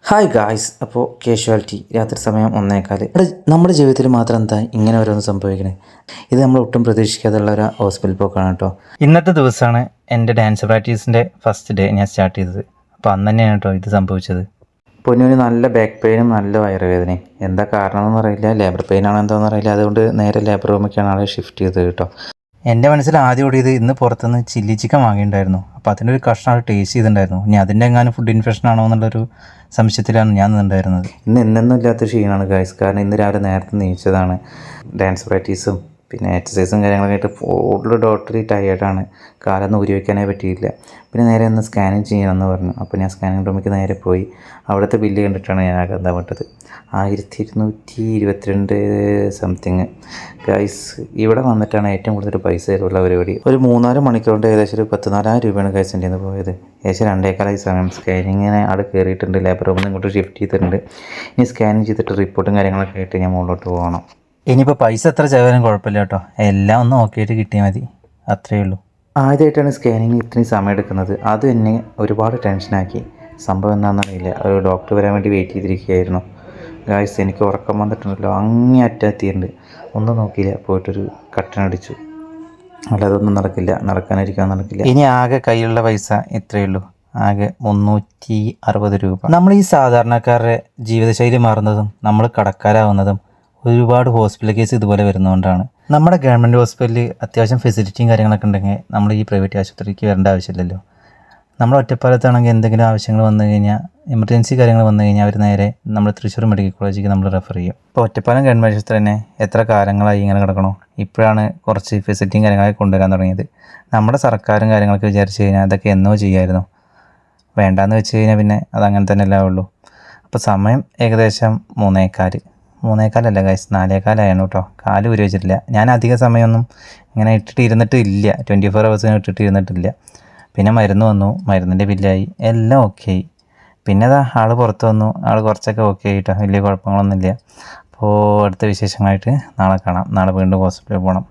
Hi guys. അപ്പോൾ casualty രാത്രി സമയം 1:15. നമ്മുടെ ജീവിതത്തിൽ മാത്രം എന്താ ഇങ്ങനെ ഓരോന്ന് സംഭവിക്കണേ? ഇത് നമ്മൾ ഒട്ടും പ്രതീക്ഷിക്കാതുള്ള ഒരു ഹോസ്പിറ്റൽ പോക്കാണ് കേട്ടോ. ഇന്നത്തെ ദിവസമാണ് എൻ്റെ ഡാൻസ് പ്രാക്ടീസിൻ്റെ ഫസ്റ്റ് ഡേ ഞാൻ സ്റ്റാർട്ട് ചെയ്തത്. അപ്പോൾ അന്ന് തന്നെയാണ് കേട്ടോ ഇത് സംഭവിച്ചത്. പൊന്നുവിന് നല്ല ബാക്ക് പെയിനും നല്ല വയറുവേദനയും. എന്താ കാരണമെന്ന് അറിയില്ല, ലേബർ പെയിൻ ആണോ എന്താണെന്ന് അറിയില്ല. അതുകൊണ്ട് നേരെ ലേബർ റൂമിലേക്കാണ് ആളെ ഷിഫ്റ്റ് ചെയ്തത് കേട്ടോ. എൻ്റെ മനസ്സിൽ ആദ്യം ഓടിയത് ഇന്ന് പുറത്തുനിന്ന് ചില്ലി ചിക്കൻ വാങ്ങിയിട്ടുണ്ടായിരുന്നു. അപ്പോൾ അതിൻ്റെ ഒരു കഷ്ണം ആൾ ടേസ്റ്റ് ചെയ്തിട്ടുണ്ടായിരുന്നു. ഇനി അതിൻ്റെ എങ്ങാനും ഫുഡ് ഇൻഫെക്ഷൻ ആണോ എന്നുള്ളൊരു സംശയത്തിലാണ് ഞാൻ നിന്നുണ്ടായിരുന്നത്. ഇന്ന് എന്നൊന്നും ഇല്ലാത്ത ക്ഷീണമാണ് ഗൈസ്. കാരണം ഇന്ന് രാവിലെ നേരത്തെ നീച്ചതാണ്. ഡാൻസ് പ്രാക്ടീസും പിന്നെ എക്സസൈസും കാര്യങ്ങളൊക്കെ ആയിട്ട് ഫുൾ ടോട്ടലി ടയേർഡാണ്. കാലൊന്നും ഊരി വയ്ക്കാനേ പറ്റിയില്ല. പിന്നെ നേരെ ഒന്ന് സ്കാനിങ് ചെയ്യണമെന്ന് പറഞ്ഞു. അപ്പോൾ ഞാൻ സ്കാനിങ് റൂമിലേക്ക് നേരെ പോയി. അവിടുത്തെ ബില്ല് കണ്ടിട്ടാണ് ഞാൻ എന്താ വിട്ടത്. 1222 സംതിങ് ഗൈസ്. ഇവിടെ വന്നിട്ടാണ് ഏറ്റവും കൂടുതൽ പൈസ ഉള്ള പരിപാടി. ഒരു 3-4 മണിക്കൂറിൻ്റെ ഏകദേശം ഒരു 14,000 രൂപയാണ് ഗൈസ് എൻ്റെ നിന്ന് പോയത്. ഏകദേശം 2.15 സമയം സ്കാനിങ്ങിന് അവിടെ കയറിയിട്ടുണ്ട്. ലേബർ റൂമിൽ നിന്ന് ഇങ്ങോട്ട് ഷിഫ്റ്റ് ചെയ്തിട്ടുണ്ട്. ഇനി സ്കാനിങ് ചെയ്തിട്ട് റിപ്പോർട്ടും കാര്യങ്ങളൊക്കെ ആയിട്ട് ഞാൻ മുകളിലോട്ട് പോകണം. ഇനിയിപ്പോൾ പൈസ എത്ര ചിലവാനും കുഴപ്പമില്ല കേട്ടോ. എല്ലാം ഒന്ന് ഓക്കെ ആയിട്ട് കിട്ടിയാൽ മതി, അത്രയേ ഉള്ളൂ. ആദ്യമായിട്ടാണ് സ്കാനിങ് ഇത്രയും സമയം എടുക്കുന്നത്. അത് എന്നെ ഒരുപാട് ടെൻഷനാക്കി. സംഭവം എന്താണെന്നറിയില്ല. ഒരു ഡോക്ടർ വരാൻ വേണ്ടി വെയിറ്റ് ചെയ്തിരിക്കുകയായിരുന്നു ഗായ്സ്. എനിക്ക് ഉറക്കം വന്നിട്ടുണ്ടല്ലോ, അങ്ങേ അറ്റെത്തിയിട്ടുണ്ട്. ഒന്നും നോക്കിയില്ല, പോയിട്ടൊരു കട്ടനടിച്ചു. അല്ലാതെ ഒന്നും നടക്കാനിരിക്കാൻ നടക്കില്ല. ഇനി ആകെ കയ്യിലുള്ള പൈസ ഇത്രയേ ഉള്ളൂ, ആകെ 360 രൂപ. നമ്മൾ ഈ സാധാരണക്കാരുടെ ജീവിതശൈലി മാറുന്നതും നമ്മൾ കടക്കാരാവുന്നതും ഒരുപാട് ഹോസ്പിറ്റൽ കേസ് ഇതുപോലെ വരുന്നതുകൊണ്ടാണ്. നമ്മുടെ ഗവൺമെൻറ് ഹോസ്പിറ്റലിൽ അത്യാവശ്യം ഫെസിലിറ്റിയും കാര്യങ്ങളൊക്കെ ഉണ്ടെങ്കിൽ നമ്മൾ ഈ പ്രൈവറ്റ് ആശുപത്രിക്ക് വരേണ്ട ആവശ്യമില്ലല്ലോ. നമ്മൾ ഒറ്റപ്പാലത്താണെങ്കിൽ എന്തെങ്കിലും ആവശ്യങ്ങൾ വന്നു കഴിഞ്ഞാൽ, എമർജൻസി കാര്യങ്ങൾ വന്നു കഴിഞ്ഞാൽ അവർ നേരെ നമ്മൾ തൃശ്ശൂർ മെഡിക്കൽ കോളേജിലേക്ക് നമ്മൾ റെഫർ ചെയ്യും. ഇപ്പോൾ ഒറ്റപ്പാലം ഗവൺമെൻറ് ആശുപത്രി തന്നെ എത്ര കാലങ്ങളായി ഇങ്ങനെ കിടക്കണോ. ഇപ്പോഴാണ് കുറച്ച് ഫെസിലിറ്റിയും കാര്യങ്ങളൊക്കെ കൊണ്ടുവരാൻ തുടങ്ങിയത്. നമ്മുടെ സർക്കാരും കാര്യങ്ങളൊക്കെ വിചാരിച്ച് കഴിഞ്ഞാൽ അതൊക്കെ എന്നോ ചെയ്യായിരുന്നു. വേണ്ടാന്ന് വെച്ച് കഴിഞ്ഞാൽ പിന്നെ അതങ്ങനെ തന്നെ അല്ലേ ഉള്ളൂ. അപ്പോൾ സമയം ഏകദേശം 3:15 ഗൈസ്, 4:15 കേട്ടോ. കാല് ഊരി വെച്ചിട്ടില്ല. ഞാൻ അധിക സമയമൊന്നും ഇങ്ങനെ ഇരുന്നിട്ടില്ല. 24 hours ഇട്ടിട്ടിരുന്നിട്ടില്ല. പിന്നെ മരുന്ന് വന്നു, മരുന്നിൻ്റെ ബില്ലായി, എല്ലാം ഓക്കെ ആയി. പിന്നെ ആൾ പുറത്ത് വന്നു. ആൾ കുറച്ചൊക്കെ ഓക്കെ ആയിട്ടോ, വലിയ കുഴപ്പങ്ങളൊന്നുമില്ല. അപ്പോൾ അടുത്ത വിശേഷങ്ങളായിട്ട് നാളെ കാണാം. നാളെ വീണ്ടും ഹോസ്പിറ്റലിൽ പോകണം.